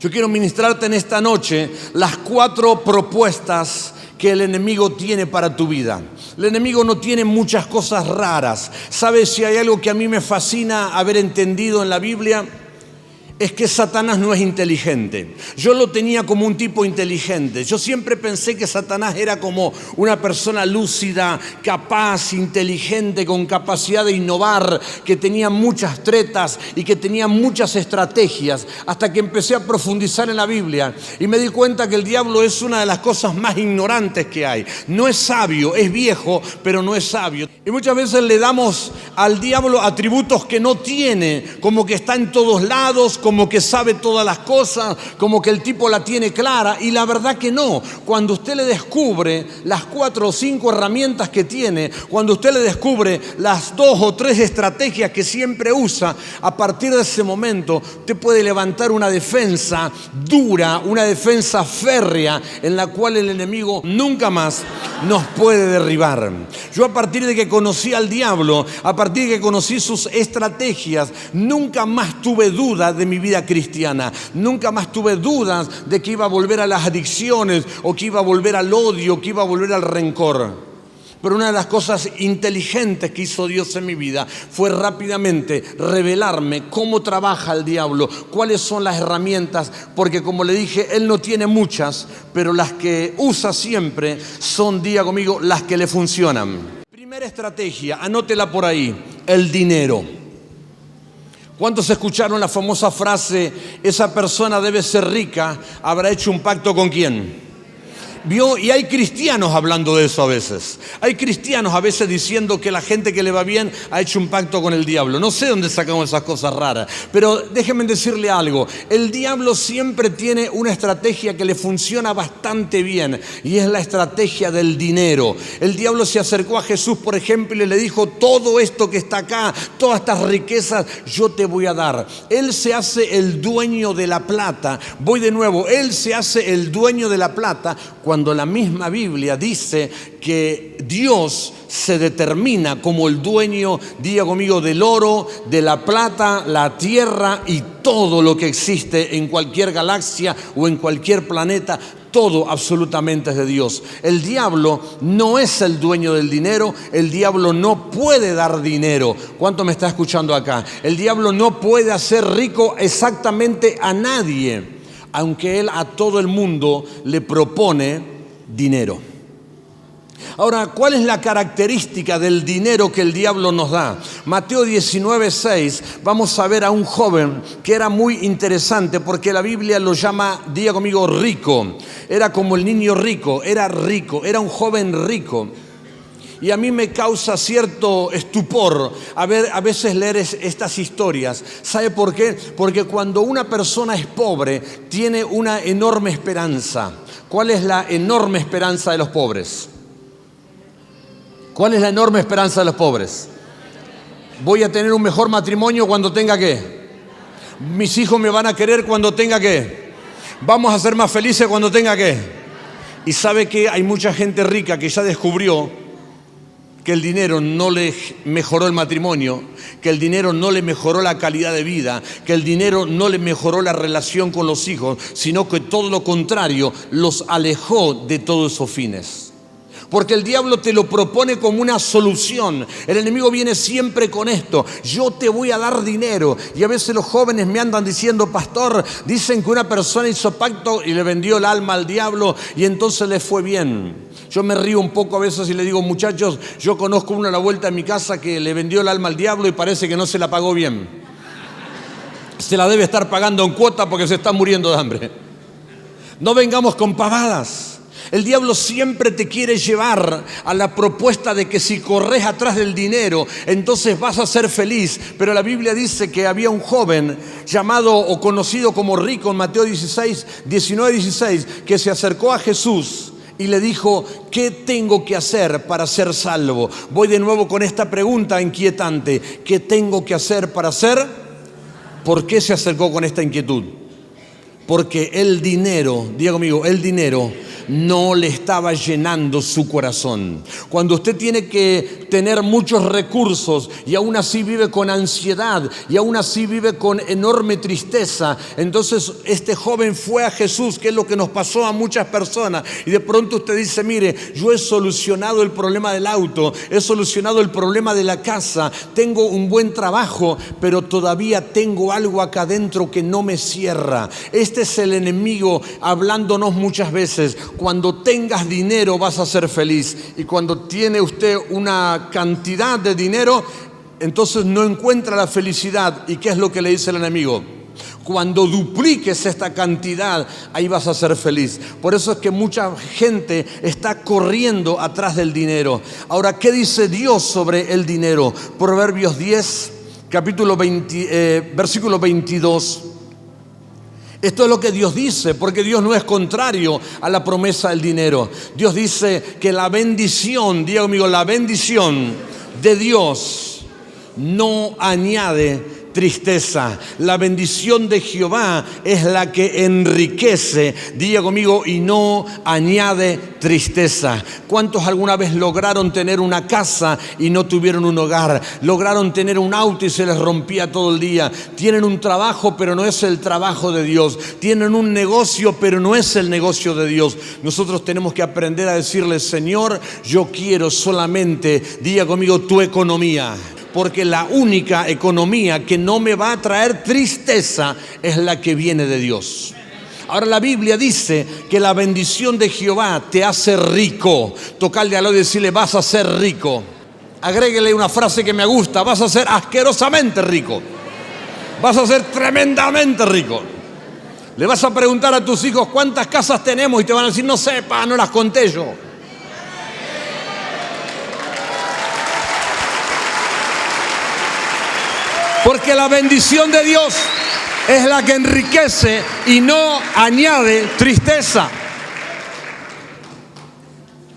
Yo quiero ministrarte en esta noche las 4 propuestas que el enemigo tiene para tu vida. El enemigo no tiene muchas cosas raras. ¿Sabes si hay algo que a mí me fascina haber entendido en la Biblia? Es que Satanás no es inteligente. Yo lo tenía como un tipo inteligente. Yo siempre pensé que Satanás era como una persona lúcida, capaz, inteligente, con capacidad de innovar, que tenía muchas tretas y que tenía muchas estrategias, hasta que empecé a profundizar en la Biblia y me di cuenta que el diablo es una de las cosas más ignorantes que hay. No es sabio, es viejo, pero no es sabio. Y muchas veces le damos al diablo atributos que no tiene, como que está en todos lados, como que sabe todas las cosas, como que el tipo la tiene clara, y la verdad que no. Cuando usted le descubre las 4 o 5 herramientas que tiene, cuando usted le descubre las 2 o 3 estrategias que siempre usa, a partir de ese momento usted puede levantar una defensa dura, una defensa férrea, en la cual el enemigo nunca más nos puede derribar. Yo, a partir de que conocí al diablo, a partir de que conocí sus estrategias, nunca más tuve duda de mi vida cristiana. Nunca más tuve dudas de que iba a volver a las adicciones, o que iba a volver al odio, que iba a volver al rencor. Pero una de las cosas inteligentes que hizo Dios en mi vida fue rápidamente revelarme cómo trabaja el diablo, cuáles son las herramientas, porque como le dije, él no tiene muchas, pero las que usa siempre son, diga conmigo, las que le funcionan. Primera estrategia, anótela por ahí: el dinero. ¿Cuántos escucharon la famosa frase, esa persona debe ser rica, habrá hecho un pacto con quién? ¿Vio? Y hay cristianos hablando de eso a veces. Hay cristianos a veces diciendo que la gente que le va bien ha hecho un pacto con el diablo. No sé dónde sacamos esas cosas raras, pero déjenme decirle algo. El diablo siempre tiene una estrategia que le funciona bastante bien, y es la estrategia del dinero. El diablo se acercó a Jesús, por ejemplo, y le dijo: todo esto que está acá, todas estas riquezas, yo te voy a dar. Él se hace el dueño de la plata. Voy de nuevo, él se hace el dueño de la plata, cuando la misma Biblia dice que Dios se determina como el dueño, diga conmigo, del oro, de la plata, la tierra y todo lo que existe en cualquier galaxia o en cualquier planeta. Todo absolutamente es de Dios. El diablo no es el dueño del dinero. El diablo no puede dar dinero. ¿Cuánto me está escuchando acá? El diablo no puede hacer rico exactamente a nadie, aunque él a todo el mundo le propone dinero. Ahora, ¿cuál es la característica del dinero que el diablo nos da? Mateo 19:6, vamos a ver a un joven que era muy interesante, porque la Biblia lo llama, diga conmigo, rico. Era como el niño rico, era un joven rico. Y a mí me causa cierto estupor a veces leer estas historias. ¿Sabe por qué? Porque cuando una persona es pobre, tiene una enorme esperanza. ¿Cuál es la enorme esperanza de los pobres? ¿Cuál es la enorme esperanza de los pobres? Voy a tener un mejor matrimonio cuando tenga ¿qué? Mis hijos me van a querer cuando tenga ¿qué? Vamos a ser más felices cuando tenga ¿qué? Y sabe que hay mucha gente rica que ya descubrió que el dinero no le mejoró el matrimonio, que el dinero no le mejoró la calidad de vida, que el dinero no le mejoró la relación con los hijos, sino que todo lo contrario, los alejó de todos esos fines. Porque el diablo te lo propone como una solución. El enemigo viene siempre con esto: yo te voy a dar dinero. Y a veces los jóvenes me andan diciendo: pastor, dicen que una persona hizo pacto y le vendió el alma al diablo y entonces le fue bien. Yo me río un poco a veces y le digo: muchachos, yo conozco uno a la vuelta de mi casa que le vendió el alma al diablo y parece que no se la pagó bien. Se la debe estar pagando en cuota porque se está muriendo de hambre. No vengamos con pavadas. El diablo siempre te quiere llevar a la propuesta de que si corres atrás del dinero, entonces vas a ser feliz. Pero la Biblia dice que había un joven llamado o conocido como rico en Mateo 19:16, que se acercó a Jesús y le dijo: ¿qué tengo que hacer para ser salvo? Voy de nuevo con esta pregunta inquietante: ¿qué tengo que hacer para ser? ¿Por qué se acercó con esta inquietud? Porque el dinero, diga conmigo, el dinero no le estaba llenando su corazón. Cuando usted tiene que tener muchos recursos y aún así vive con ansiedad y aún así vive con enorme tristeza, entonces este joven fue a Jesús, que es lo que nos pasó a muchas personas, y de pronto usted dice: mire, yo he solucionado el problema del auto, he solucionado el problema de la casa, tengo un buen trabajo, pero todavía tengo algo acá adentro que no me cierra. Este es el enemigo hablándonos muchas veces: cuando tengas dinero vas a ser feliz, y cuando tiene usted una cantidad de dinero, entonces no encuentra la felicidad. ¿Y qué es lo que le dice el enemigo? Cuando dupliques esta cantidad, ahí vas a ser feliz. Por eso es que mucha gente está corriendo atrás del dinero. Ahora, ¿qué dice Dios sobre el dinero? Proverbios 10, capítulo 20, versículo 22. Esto es lo que Dios dice, porque Dios no es contrario a la promesa del dinero. Dios dice que la bendición, diga conmigo, la bendición de Dios no añade tristeza. La bendición de Jehová es la que enriquece, diga conmigo, y no añade tristeza. ¿Cuántos alguna vez lograron tener una casa y no tuvieron un hogar? Lograron tener un auto y se les rompía todo el día. Tienen un trabajo, pero no es el trabajo de Dios. Tienen un negocio, pero no es el negocio de Dios. Nosotros tenemos que aprender a decirle: Señor, yo quiero solamente, diga conmigo, tu economía. Porque la única economía que no me va a traer tristeza es la que viene de Dios. Ahora, la Biblia dice que la bendición de Jehová te hace rico. Tocarle al lado y decirle: vas a ser rico. Agréguele una frase que me gusta: vas a ser asquerosamente rico. Vas a ser tremendamente rico. Le vas a preguntar a tus hijos: ¿cuántas casas tenemos? Y te van a decir: no sé, pa, no las conté yo. Porque la bendición de Dios es la que enriquece y no añade tristeza.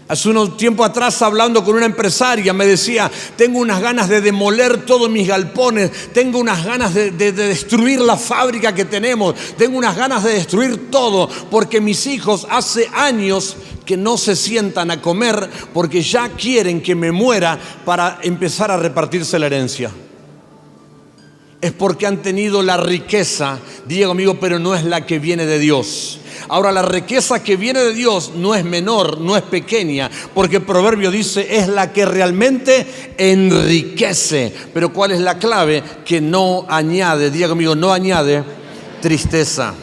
Hace unos tiempo atrás, hablando con una empresaria, me decía: tengo unas ganas de demoler todos mis galpones, tengo unas ganas de destruir la fábrica que tenemos, tengo unas ganas de destruir todo, porque mis hijos hace años que no se sientan a comer porque ya quieren que me muera para empezar a repartirse la herencia. Es porque han tenido la riqueza, diga conmigo, pero no es la que viene de Dios. Ahora, la riqueza que viene de Dios no es menor, no es pequeña, porque el proverbio dice: es la que realmente enriquece. Pero ¿cuál es la clave? Que no añade, diga conmigo, no añade tristeza.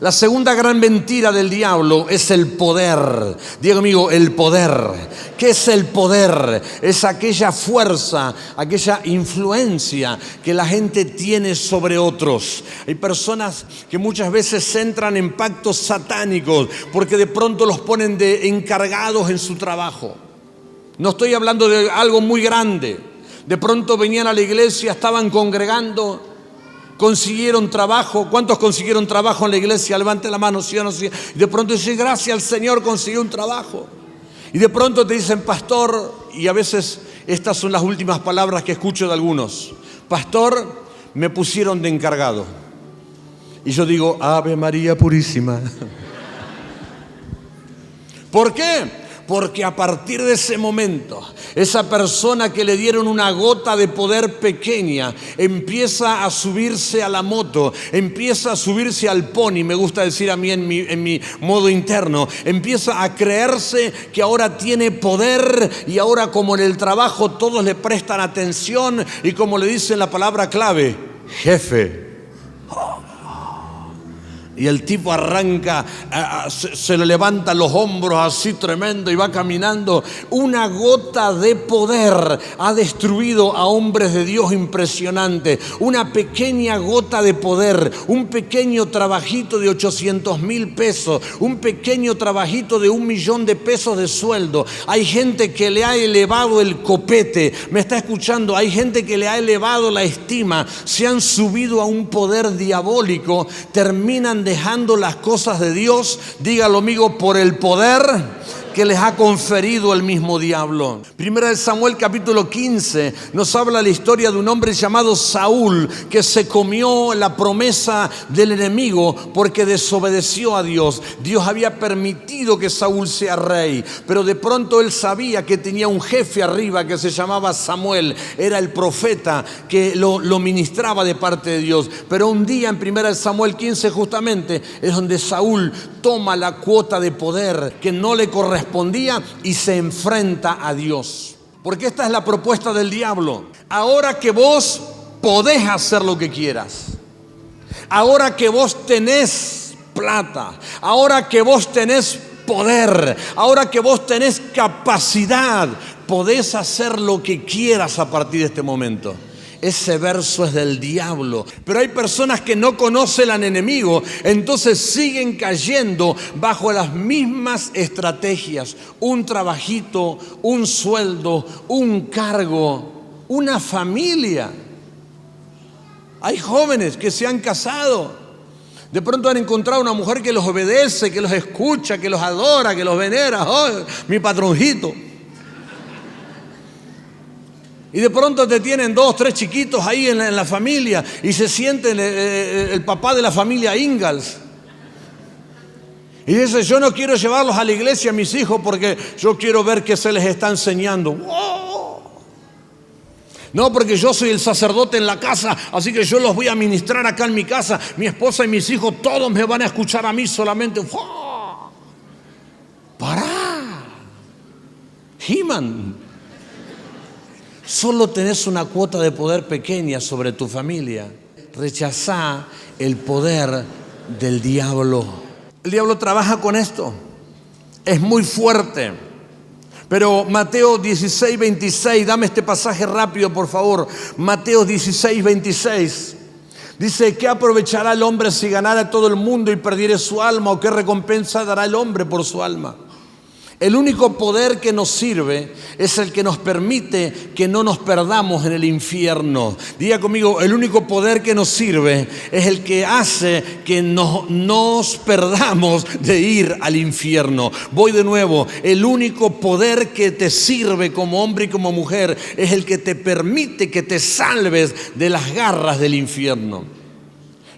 La segunda gran mentira del diablo es el poder. Diga conmigo, el poder. ¿Qué es el poder? Es aquella fuerza, aquella influencia que la gente tiene sobre otros. Hay personas que muchas veces entran en pactos satánicos porque de pronto los ponen de encargados en su trabajo. No estoy hablando de algo muy grande. De pronto venían a la iglesia, estaban congregando, consiguieron trabajo. ¿Cuántos consiguieron trabajo en la iglesia? Levante la mano, sí o no, sí. Y de pronto dice: gracias al Señor consiguió un trabajo. Y de pronto te dicen: pastor, y a veces estas son las últimas palabras que escucho de algunos: pastor, me pusieron de encargado. Y yo digo: Ave María Purísima. ¿Por qué? Porque a partir de ese momento, esa persona que le dieron una gota de poder pequeña empieza a subirse a la moto, empieza a subirse al pony, me gusta decir a mí en mi modo interno, empieza a creerse que ahora tiene poder, y ahora, como en el trabajo todos le prestan atención, y como le dicen la palabra clave: jefe. Y el tipo arranca, se le levantan los hombros así tremendo y va caminando. Una gota de poder ha destruido a hombres de Dios impresionante. Una pequeña gota de poder, un pequeño trabajito de 800,000 pesos, un pequeño trabajito de 1,000,000 de pesos de sueldo. Hay gente que le ha elevado el copete, me está escuchando, hay gente que le ha elevado la estima, se han subido a un poder diabólico, terminan dejando las cosas de Dios, dígalo amigo, por el poder que les ha conferido el mismo diablo. Primera de Samuel capítulo 15 nos habla la historia de un hombre llamado Saúl que se comió la promesa del enemigo porque desobedeció a Dios. Dios había permitido que Saúl sea rey, pero de pronto él sabía que tenía un jefe arriba que se llamaba Samuel. Era el profeta que lo ministraba de parte de Dios. Pero un día en Primera de Samuel 15 justamente es donde Saúl toma la cuota de poder que no le correspondía y se enfrenta a Dios. Porque esta es la propuesta del diablo. Ahora que vos podés hacer lo que quieras, ahora que vos tenés plata, ahora que vos tenés poder, ahora que vos tenés capacidad, podés hacer lo que quieras a partir de este momento. Ese verso es del diablo. Pero hay personas que no conocen al enemigo, entonces siguen cayendo bajo las mismas estrategias. Un trabajito, un sueldo, un cargo, una familia. Hay jóvenes que se han casado. De pronto han encontrado una mujer que los obedece, que los escucha, que los adora, que los venera. ¡Oh, mi patroncito! Y de pronto te tienen 2, 3 chiquitos ahí en la familia y se sienten el papá de la familia Ingalls. Y dice, yo no quiero llevarlos a la iglesia a mis hijos porque yo quiero ver qué se les está enseñando. ¡Wow! No, porque yo soy el sacerdote en la casa, así que yo los voy a ministrar acá en mi casa. Mi esposa y mis hijos todos me van a escuchar a mí solamente. ¡Wow! ¡Pará! He-Man. Solo tenés una cuota de poder pequeña sobre tu familia. Rechazá el poder del diablo. El diablo trabaja con esto. Es muy fuerte. Pero Mateo 16, 26, dame este pasaje rápido, por favor. Mateo 16, 26. Dice, ¿qué aprovechará el hombre si ganara todo el mundo y perdiere su alma? ¿O qué recompensa dará el hombre por su alma? El único poder que nos sirve es el que nos permite que no nos perdamos en el infierno. Diga conmigo, el único poder que nos sirve es el que hace que no nos perdamos de ir al infierno. Voy de nuevo, el único poder que te sirve como hombre y como mujer es el que te permite que te salves de las garras del infierno.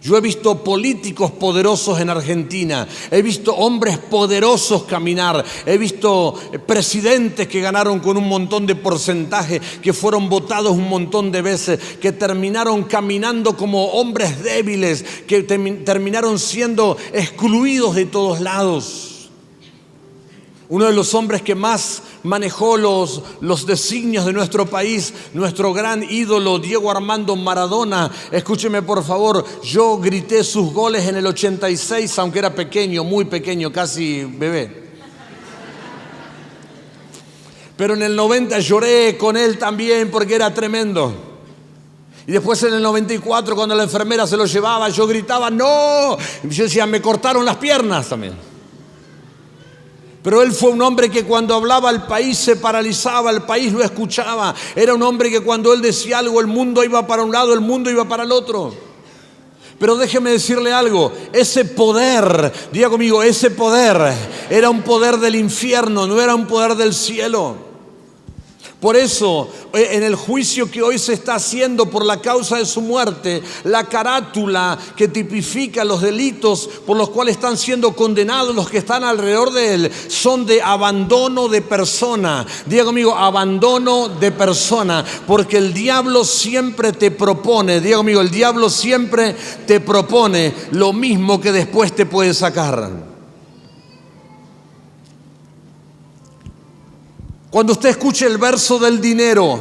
Yo he visto políticos poderosos en Argentina, he visto hombres poderosos caminar, he visto presidentes que ganaron con un montón de porcentaje, que fueron votados un montón de veces, que terminaron caminando como hombres débiles, que terminaron siendo excluidos de todos lados. Uno de los hombres que más manejó los designios de nuestro país, nuestro gran ídolo Diego Armando Maradona. Escúcheme por favor, yo grité sus goles en el 86, aunque era pequeño, muy pequeño, casi bebé. Pero en el 90 lloré con él también porque era tremendo. Y después en el 94, cuando la enfermera se lo llevaba, yo gritaba, ¡no! Y yo decía, me cortaron las piernas también. Pero él fue un hombre que cuando hablaba el país se paralizaba, el país lo escuchaba. Era un hombre que cuando él decía algo, el mundo iba para un lado, el mundo iba para el otro. Pero déjeme decirle algo, ese poder, diga conmigo, ese poder era un poder del infierno, no era un poder del cielo. Por eso, en el juicio que hoy se está haciendo por la causa de su muerte, la carátula que tipifica los delitos por los cuales están siendo condenados los que están alrededor de él, son de abandono de persona. Diga conmigo, abandono de persona, porque el diablo siempre te propone, diga conmigo, el diablo siempre te propone lo mismo que después te puede sacar. Cuando usted escuche el verso del dinero,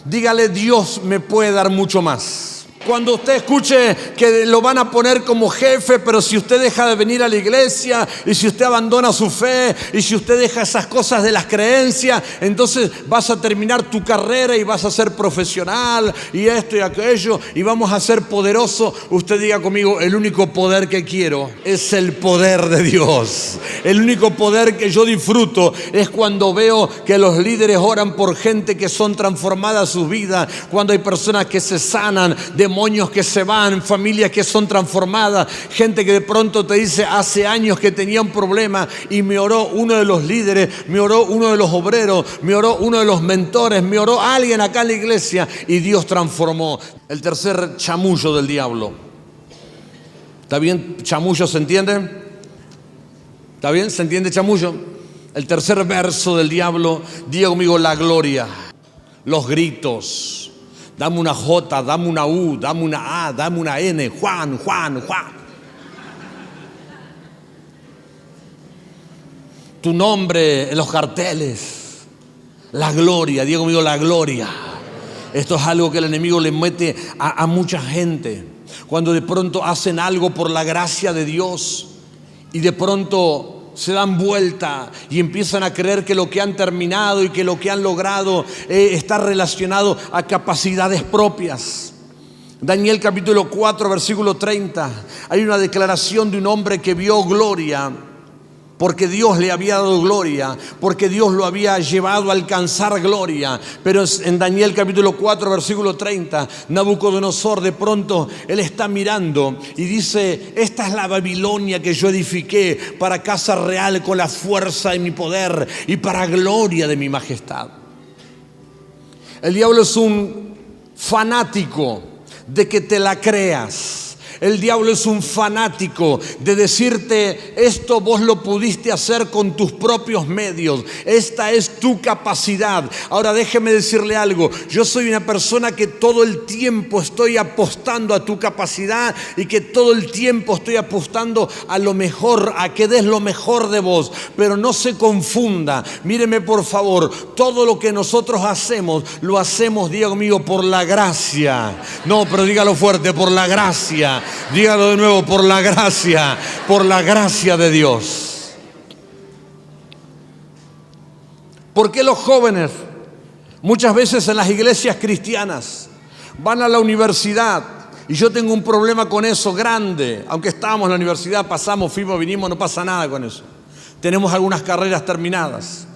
dígale, Dios me puede dar mucho más. Cuando usted escuche que lo van a poner como jefe, pero si usted deja de venir a la iglesia y si usted abandona su fe y si usted deja esas cosas de las creencias, entonces vas a terminar tu carrera y vas a ser profesional y esto y aquello y vamos a ser poderosos. Usted diga conmigo, el único poder que quiero es el poder de Dios. El único poder que yo disfruto es cuando veo que los líderes oran por gente que son transformadas sus vidas, cuando hay personas que se sanan de demonios que se van, familias que son transformadas, gente que de pronto te dice hace años que tenía un problema y me oró uno de los líderes, me oró uno de los obreros, me oró uno de los mentores, me oró alguien acá en la iglesia y Dios transformó. El tercer chamullo del diablo. ¿Está bien? ¿Chamullo se entiende? ¿Está bien? ¿Se entiende chamullo? El tercer verso del diablo, diga conmigo, la gloria, los gritos. Dame una J, dame una U, dame una A, dame una N. Juan, Juan, Juan. Tu nombre en los carteles. La gloria, diga conmigo, la gloria. Esto es algo que el enemigo le mete a mucha gente. Cuando de pronto hacen algo por la gracia de Dios y de pronto se dan vuelta y empiezan a creer que lo que han terminado y que lo que han logrado está relacionado a capacidades propias. Daniel capítulo 4 versículo 30, hay una declaración de un hombre que vio gloria porque Dios le había dado gloria, porque Dios lo había llevado a alcanzar gloria. Pero en Daniel capítulo 4 versículo 30, Nabucodonosor de pronto él está mirando y dice: esta es la Babilonia que yo edifiqué para casa real con la fuerza de mi poder y para gloria de mi majestad. El diablo es un fanático de que te la creas. El diablo es un fanático de decirte: esto vos lo pudiste hacer con tus propios medios, esta es tu capacidad. Ahora déjeme decirle algo, yo soy una persona que todo el tiempo estoy apostando a tu capacidad y que todo el tiempo estoy apostando a lo mejor, a que des lo mejor de vos. Pero no se confunda, míreme por favor, todo lo que nosotros hacemos, lo hacemos, diga conmigo, por la gracia. No, pero dígalo fuerte, por la gracia. Dígalo de nuevo, por la gracia de Dios. ¿Por qué los jóvenes muchas veces en las iglesias cristianas van a la universidad? Y yo tengo un problema con eso grande. Aunque estábamos en la universidad, pasamos, fuimos, vinimos, no pasa nada con eso. Tenemos algunas carreras terminadas.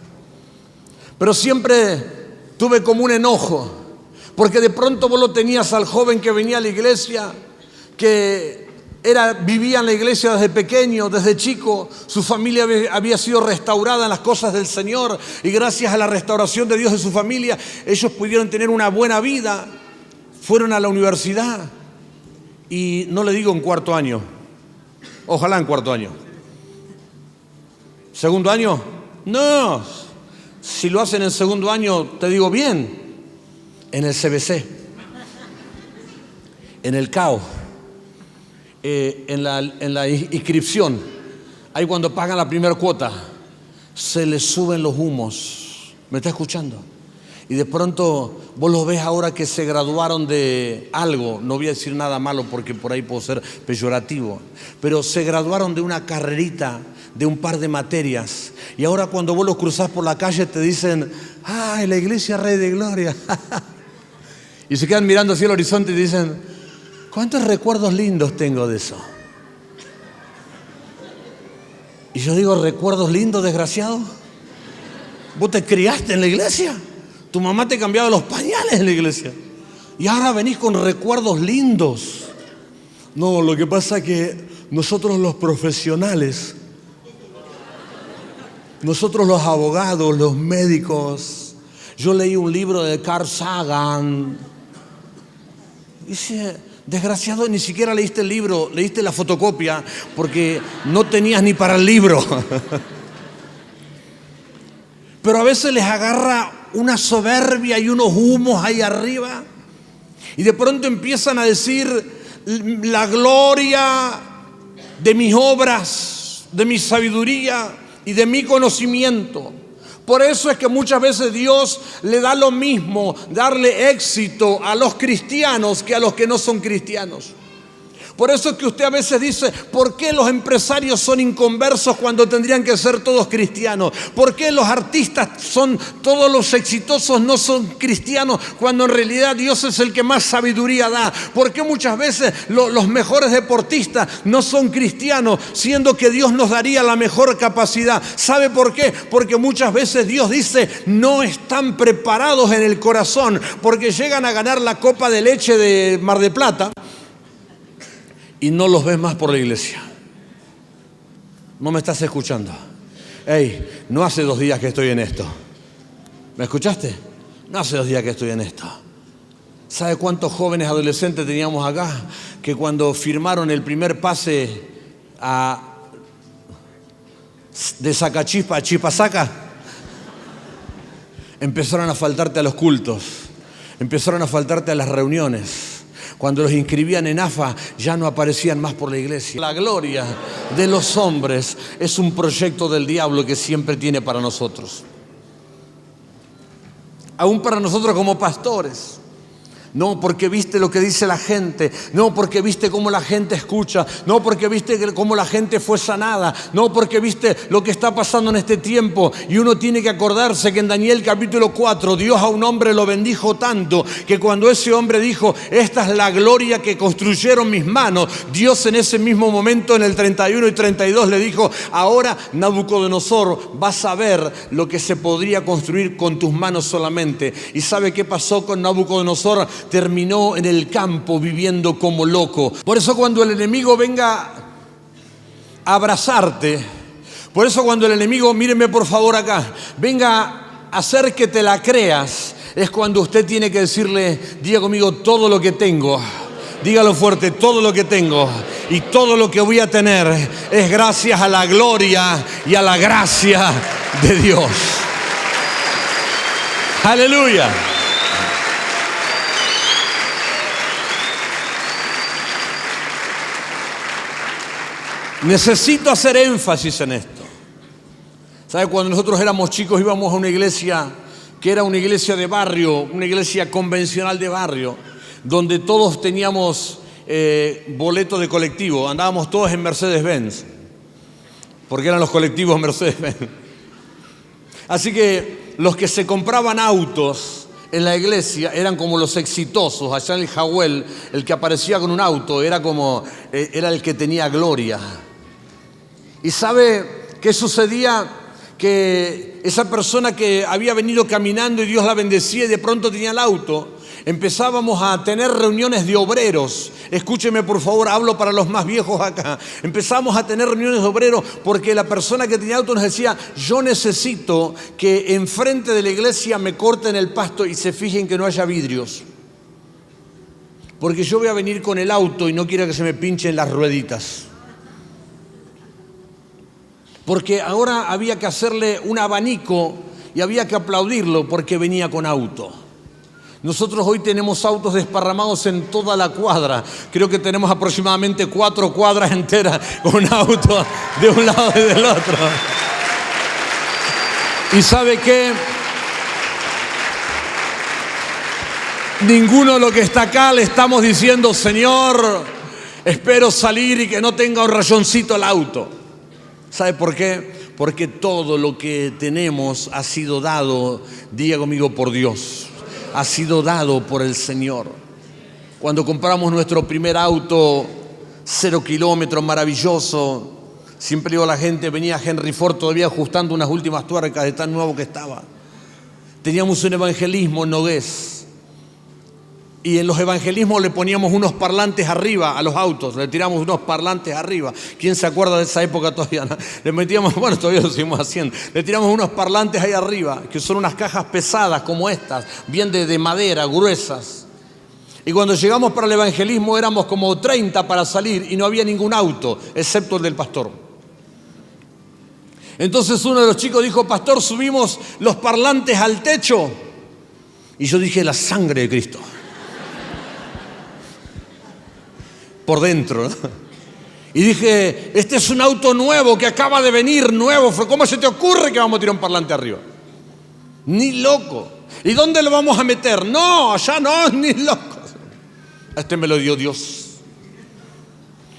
Pero siempre tuve como un enojo, porque de pronto vos lo tenías al joven que venía a la iglesia, que vivía en la iglesia desde pequeño, desde chico, su familia había sido restaurada en las cosas del Señor y gracias a la restauración de Dios de su familia, ellos pudieron tener una buena vida, fueron a la universidad y no le digo en cuarto año, ojalá en cuarto año. ¿Segundo año? No, si lo hacen en segundo año, te digo bien, en el CBC, en el CAO. En la inscripción, ahí cuando pagan la primera cuota, se les suben los humos. ¿Me está escuchando? Y de pronto vos los ves ahora que se graduaron de algo, no voy a decir nada malo porque por ahí puedo ser peyorativo, pero se graduaron de una carrerita, de un par de materias, y ahora cuando vos los cruzás por la calle te dicen: ¡ay, la iglesia Rey de Gloria! Y se quedan mirando hacia el horizonte y dicen: ¿cuántos recuerdos lindos tengo de eso? Y yo digo: ¿recuerdos lindos, desgraciado? ¿Vos te criaste en la iglesia? ¿Tu mamá te cambiaba los pañales en la iglesia? Y ahora venís con recuerdos lindos. No, lo que pasa es que nosotros los profesionales, nosotros los abogados, los médicos, yo leí un libro de Carl Sagan. Dice: desgraciado, ni siquiera leíste el libro, leíste la fotocopia porque no tenías ni para el libro. Pero a veces les agarra una soberbia y unos humos ahí arriba y de pronto empiezan a decir: la gloria de mis obras, de mi sabiduría y de mi conocimiento. Por eso es que muchas veces Dios le da lo mismo darle éxito a los cristianos que a los que no son cristianos. Por eso es que usted a veces dice, ¿por qué los empresarios son inconversos cuando tendrían que ser todos cristianos? ¿Por qué los artistas todos los exitosos no son cristianos cuando en realidad Dios es el que más sabiduría da? ¿Por qué muchas veces los mejores deportistas no son cristianos, siendo que Dios nos daría la mejor capacidad? ¿Sabe por qué? Porque muchas veces Dios dice, no están preparados en el corazón, porque llegan a ganar la copa de leche de Mar del Plata y no los ves más por la iglesia. ¿No me estás escuchando? Hey, no hace 2 días que estoy en esto. ¿Me escuchaste? No hace 2 días que estoy en esto. ¿Sabe cuántos jóvenes adolescentes teníamos acá que cuando firmaron el primer pase de Sacachispa a Chipasaca, empezaron a faltarte a los cultos, empezaron a faltarte a las reuniones? Cuando los inscribían en AFA ya no aparecían más por la iglesia. La gloria de los hombres es un proyecto del diablo que siempre tiene para nosotros. Aún para nosotros como pastores. No porque viste lo que dice la gente, no porque viste cómo la gente escucha, no porque viste cómo la gente fue sanada, no porque viste lo que está pasando en este tiempo. Y uno tiene que acordarse que en Daniel capítulo 4 Dios a un hombre lo bendijo tanto que cuando ese hombre dijo, esta es la gloria que construyeron mis manos, Dios en ese mismo momento en el 31 y 32 le dijo, ahora Nabucodonosor vas a ver lo que se podría construir con tus manos solamente. ¿Y sabe qué pasó con Nabucodonosor? Terminó en el campo viviendo como loco. Por eso cuando el enemigo venga a abrazarte, por eso cuando el enemigo, mírenme por favor acá, venga a hacer que te la creas, es cuando usted tiene que decirle, diga conmigo, todo lo que tengo. Dígalo fuerte, todo lo que tengo y todo lo que voy a tener es gracias a la gloria y a la gracia de Dios. Aleluya. Necesito hacer énfasis en esto. ¿Sabe? Cuando nosotros éramos chicos íbamos a una iglesia que era una iglesia de barrio, una iglesia convencional de barrio, donde todos teníamos boleto de colectivo, andábamos todos en Mercedes-Benz, porque eran los colectivos Mercedes-Benz. Así que los que se compraban autos en la iglesia eran como los exitosos. Allá en el Jawel, el que aparecía con un auto era el que tenía gloria. ¿Y sabe qué sucedía? Que esa persona que había venido caminando y Dios la bendecía y de pronto tenía el auto, empezábamos a tener reuniones de obreros. Escúcheme por favor, hablo para los más viejos acá. Empezamos a tener reuniones de obreros porque la persona que tenía auto nos decía, yo necesito que enfrente de la iglesia me corten el pasto y se fijen que no haya vidrios. Porque yo voy a venir con el auto y no quiero que se me pinchen las rueditas. Porque ahora había que hacerle un abanico y había que aplaudirlo porque venía con auto. Nosotros hoy tenemos autos desparramados en toda la cuadra. Creo que tenemos aproximadamente 4 cuadras enteras con autos de un lado y del otro. ¿Y sabe qué? Ninguno de los que está acá le estamos diciendo, Señor, espero salir y que no tenga un rayoncito el auto. ¿Sabe por qué? Porque todo lo que tenemos ha sido dado, diga conmigo, por Dios. Ha sido dado por el Señor. Cuando compramos nuestro primer auto, 0 kilómetros, maravilloso, siempre iba la gente, venía Henry Ford todavía ajustando unas últimas tuercas de tan nuevo que estaba. Teníamos un evangelismo en Nogués. Y en los evangelismos le poníamos unos parlantes arriba a los autos, le tiramos unos parlantes arriba. ¿Quién se acuerda de esa época todavía? ¿No? Le metíamos, bueno, todavía lo seguimos haciendo. Le tiramos unos parlantes ahí arriba, que son unas cajas pesadas como estas, bien de madera, gruesas. Y cuando llegamos para el evangelismo éramos como 30 para salir y no había ningún auto, excepto el del pastor. Entonces uno de los chicos dijo, pastor, subimos los parlantes al techo. Y yo dije, la sangre de Cristo. Por dentro, ¿no? Y dije, este es un auto nuevo que acaba de venir, nuevo. ¿Cómo se te ocurre que vamos a tirar un parlante arriba? Ni loco. ¿Y dónde lo vamos a meter? No, allá no, ni loco. Este me lo dio Dios.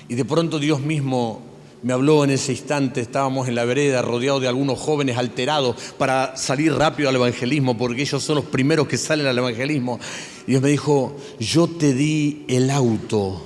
Y de pronto Dios mismo me habló en ese instante. Estábamos en la vereda rodeados de algunos jóvenes alterados para salir rápido al evangelismo, porque ellos son los primeros que salen al evangelismo. Y Dios me dijo: yo te di el auto.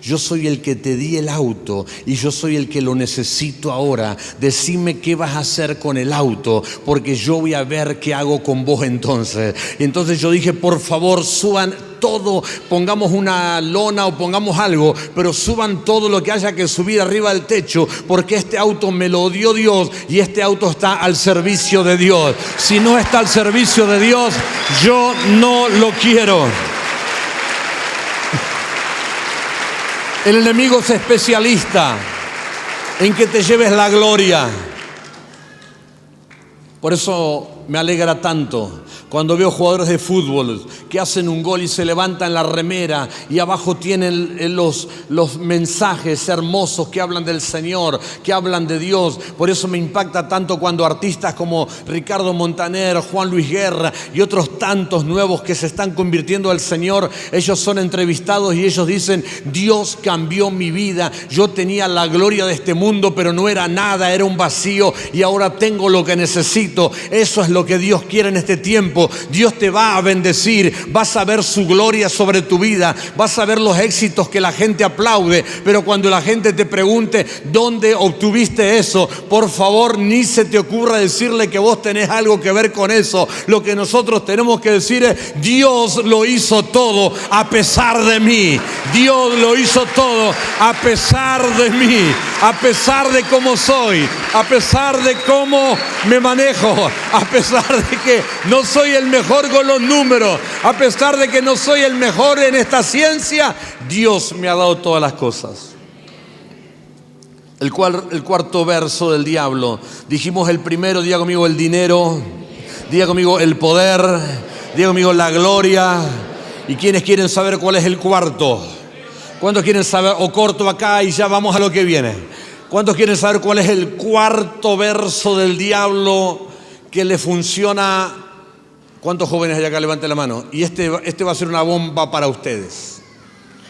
Yo soy el que te di el auto y yo soy el que lo necesito ahora. Decime qué vas a hacer con el auto, porque yo voy a ver qué hago con vos entonces. Y entonces yo dije: por favor, suban todo, pongamos una lona o pongamos algo, pero suban todo lo que haya que subir arriba del techo, porque este auto me lo dio Dios y este auto está al servicio de Dios. Si no está al servicio de Dios, yo no lo quiero. El enemigo es especialista en que te lleves la gloria. Por eso me alegra tanto cuando veo jugadores de fútbol que hacen un gol y se levantan la remera y abajo tienen los mensajes hermosos que hablan del Señor, que hablan de Dios. Por eso me impacta tanto cuando artistas como Ricardo Montaner, Juan Luis Guerra y otros tantos nuevos que se están convirtiendo al Señor, ellos son entrevistados y ellos dicen: Dios cambió mi vida, yo tenía la gloria de este mundo pero no era nada, era un vacío, y ahora tengo lo que necesito. Eso es lo que Dios quiere en este tiempo. Dios te va a bendecir, vas a ver su gloria sobre tu vida, vas a ver los éxitos que la gente aplaude, pero cuando la gente te pregunte ¿dónde obtuviste eso?, por favor, ni se te ocurra decirle que vos tenés algo que ver con eso. Lo que nosotros tenemos que decir es: Dios lo hizo todo a pesar de mí. Dios lo hizo todo a pesar de mí, a pesar de cómo soy, a pesar de cómo me manejo, a pesar de que no soy el mejor con los números, a pesar de que no soy el mejor en esta ciencia. Dios me ha dado todas las cosas. El cuarto verso del diablo. Dijimos el primero, diga conmigo, el dinero. Diga conmigo, el poder. Diga conmigo, la gloria. ¿Y quiénes quieren saber cuál es el cuarto? ¿Cuántos quieren saber? O corto acá y ya vamos a lo que viene. ¿Cuántos quieren saber cuál es el cuarto verso del diablo que le funciona? ¿Cuántos jóvenes hay acá? Levanten la mano. Y este va a ser una bomba para ustedes.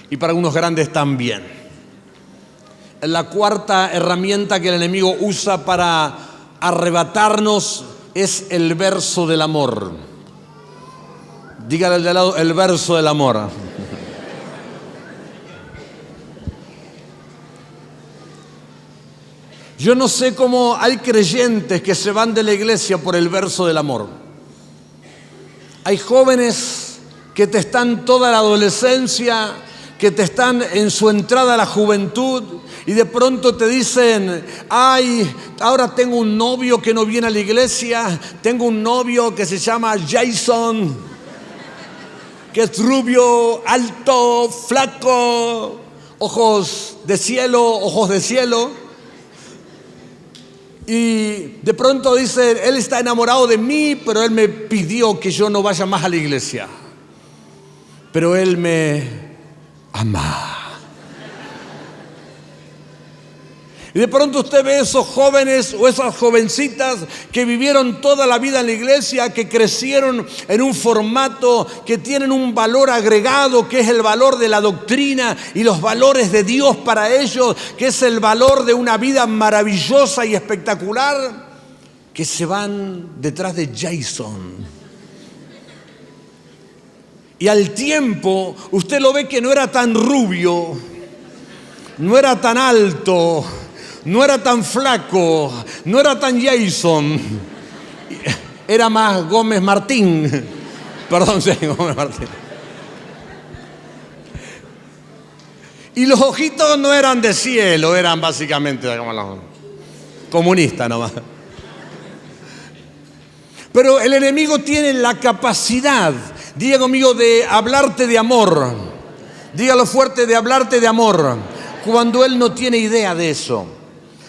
Y para algunos grandes también. La cuarta herramienta que el enemigo usa para arrebatarnos es el verso del amor. Dígale al de al lado: el verso del amor. Yo no sé cómo hay creyentes que se van de la iglesia por el verso del amor. Hay jóvenes que te están toda la adolescencia, que te están en su entrada a la juventud, y de pronto te dicen: ay, ahora tengo un novio que no viene a la iglesia, tengo un novio que se llama Jason, que es rubio, alto, flaco, ojos de cielo. Y de pronto dice: él está enamorado de mí, pero él me pidió que yo no vaya más a la iglesia. Pero él me ama. Y de pronto usted ve esos jóvenes o esas jovencitas que vivieron toda la vida en la iglesia, que crecieron en un formato, que tienen un valor agregado, que es el valor de la doctrina y los valores de Dios para ellos, que es el valor de una vida maravillosa y espectacular, que se van detrás de Jason. Y al tiempo usted lo ve que no era tan rubio, no era tan alto, no era tan flaco, no era tan Jason, era más Gómez Martín. Perdón, sí, Gómez Martín. Y los ojitos no eran de cielo, eran básicamente como los comunistas nomás. Pero el enemigo tiene la capacidad, diga conmigo, de hablarte de amor. Dígalo fuerte, de hablarte de amor, cuando él no tiene idea de eso.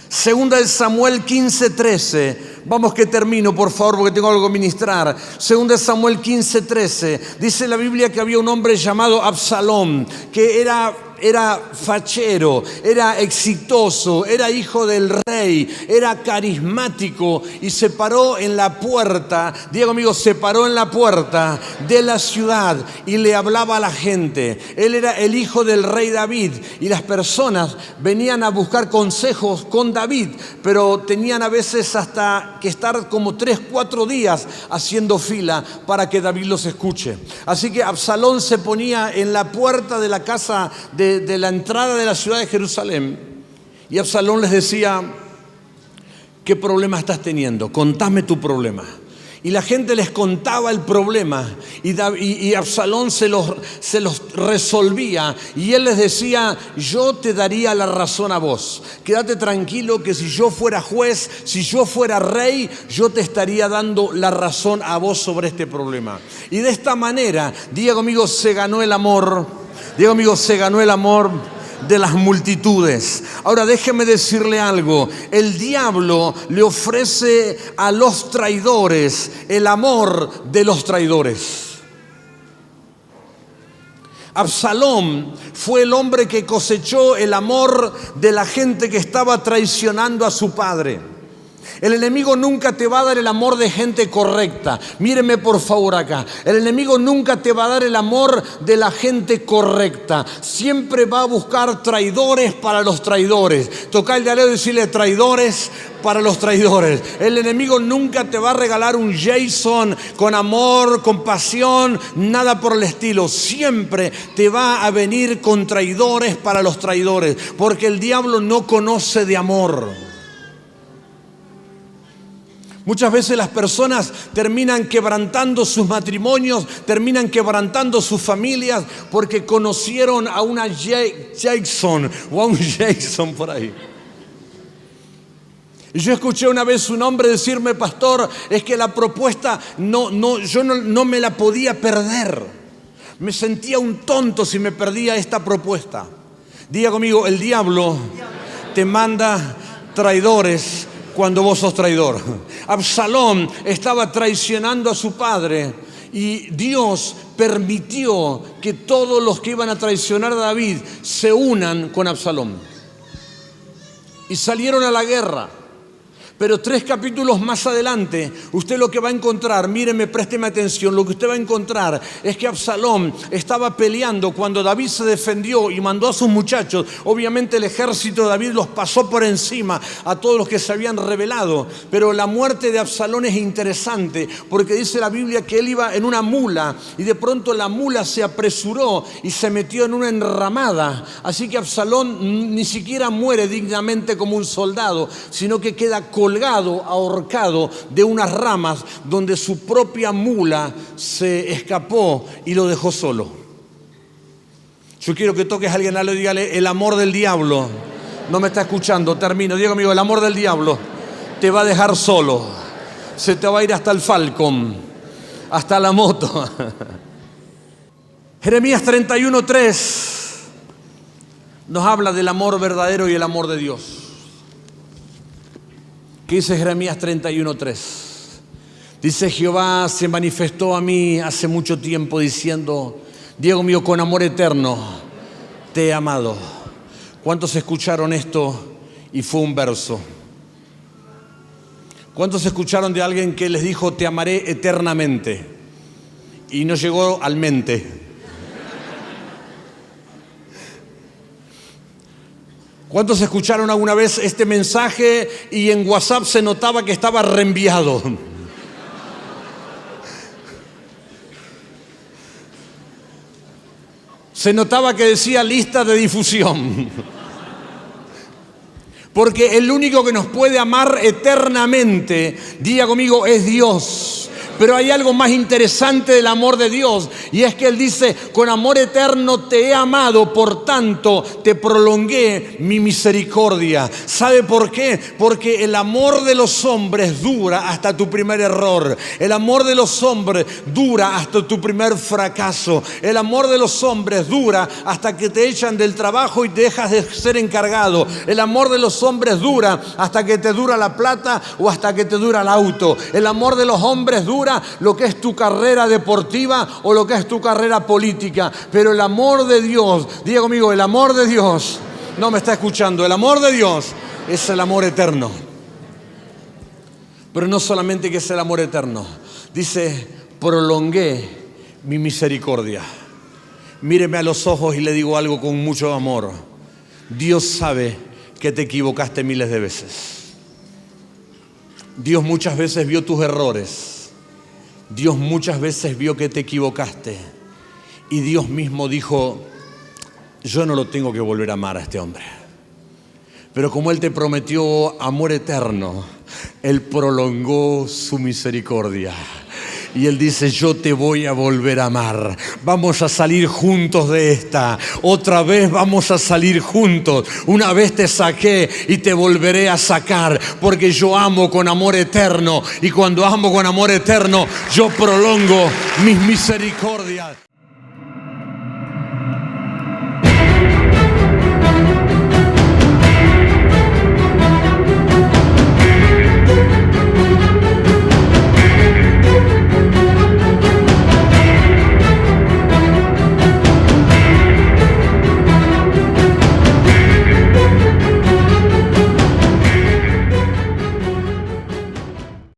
Segunda de Samuel 15:13. Vamos que termino, por favor, porque tengo algo que ministrar. Según de Samuel 15:13, dice la Biblia que había un hombre llamado Absalón, que era fachero, era exitoso, era hijo del rey, era carismático y se paró en la puerta, Diego amigo, se paró en la puerta de la ciudad y le hablaba a la gente. Él era el hijo del rey David y las personas venían a buscar consejos con David, pero tenían a veces hasta que estar como 3-4 días haciendo fila para que David los escuche. Así que Absalón se ponía en la puerta de la casa de la entrada de la ciudad de Jerusalén y Absalón les decía: ¿qué problema estás teniendo? Contame tu problema. Y la gente les contaba el problema y Absalón se los resolvía y él les decía: yo te daría la razón a vos. Quédate tranquilo que si yo fuera juez, si yo fuera rey, yo te estaría dando la razón a vos sobre este problema. Y de esta manera, Diego amigo, se ganó el amor. Diego amigo, se ganó el amor de las multitudes. Ahora déjeme decirle algo: el diablo le ofrece a los traidores el amor de los traidores. Absalón fue el hombre que cosechó el amor de la gente que estaba traicionando a su padre. El enemigo nunca te va a dar el amor de gente correcta. Míreme por favor acá. El enemigo nunca te va a dar el amor de la gente correcta. Siempre va a buscar traidores para los traidores. Toca el de al lado y decirle: traidores para los traidores. El enemigo nunca te va a regalar un Jason con amor, con pasión, nada por el estilo. Siempre te va a venir con traidores para los traidores, porque el diablo no conoce de amor. Muchas veces las personas terminan quebrantando sus matrimonios, terminan quebrantando sus familias porque conocieron a una Jason o a un Jason por ahí. Y yo escuché una vez un hombre decirme: pastor, es que la propuesta yo no me la podía perder. Me sentía un tonto si me perdía esta propuesta. Diga conmigo: el diablo te manda traidores cuando vos sos traidor. Absalón estaba traicionando a su padre y Dios permitió que todos los que iban a traicionar a David se unan con Absalón y salieron a la guerra. Pero 3 capítulos más adelante, usted lo que va a encontrar, míreme, présteme atención, lo que usted va a encontrar es que Absalón estaba peleando cuando David se defendió y mandó a sus muchachos. Obviamente el ejército de David los pasó por encima a todos los que se habían rebelado. Pero la muerte de Absalón es interesante porque dice la Biblia que él iba en una mula y de pronto la mula se apresuró y se metió en una enramada. Así que Absalón ni siquiera muere dignamente como un soldado, sino que queda colgado, ahorcado de unas ramas donde su propia mula se escapó y lo dejó solo. Yo quiero que toques a alguien al lado y dígale: el amor del diablo no me está escuchando. Termino. Digo amigo, el amor del diablo te va a dejar solo. Se te va a ir hasta el Falcon, hasta la moto. Jeremías 31:3 nos habla del amor verdadero y el amor de Dios. ¿Qué dice Jeremías 31:3? Dice: Jehová se manifestó a mí hace mucho tiempo diciendo: Diego mío, con amor eterno te he amado. ¿Cuántos escucharon esto y fue un verso? ¿Cuántos escucharon de alguien que les dijo: te amaré eternamente? Y no llegó al mente. ¿Cuántos escucharon alguna vez este mensaje y en WhatsApp se notaba que estaba reenviado? Se notaba que decía lista de difusión. Porque el único que nos puede amar eternamente, diga conmigo, es Dios. Pero hay algo más interesante del amor de Dios, y es que Él dice: con amor eterno te he amado, por tanto te prolongué mi misericordia. ¿Sabe por qué? Porque el amor de los hombres dura hasta tu primer error. El amor de los hombres dura hasta tu primer fracaso. El amor de los hombres dura hasta que te echan del trabajo y te dejas de ser encargado. El amor de los hombres dura hasta que te dura la plata o hasta que te dura el auto. El amor de los hombres dura lo que es tu carrera deportiva o lo que es tu carrera política. Pero el amor de Dios, diga conmigo, el amor de Dios, no me está escuchando, el amor de Dios es el amor eterno. Pero no solamente que es el amor eterno, dice: prolongué mi misericordia. Míreme a los ojos y le digo algo con mucho amor. Dios sabe que te equivocaste miles de veces. Dios muchas veces vio tus errores. Dios muchas veces vio que te equivocaste. Y Dios mismo dijo: yo no lo tengo que volver a amar a este hombre. Pero como Él te prometió amor eterno, Él prolongó su misericordia. Y Él dice: yo te voy a volver a amar. Vamos a salir juntos de esta. Otra vez vamos a salir juntos. Una vez te saqué y te volveré a sacar, porque yo amo con amor eterno. Y cuando amo con amor eterno, yo prolongo mis misericordias.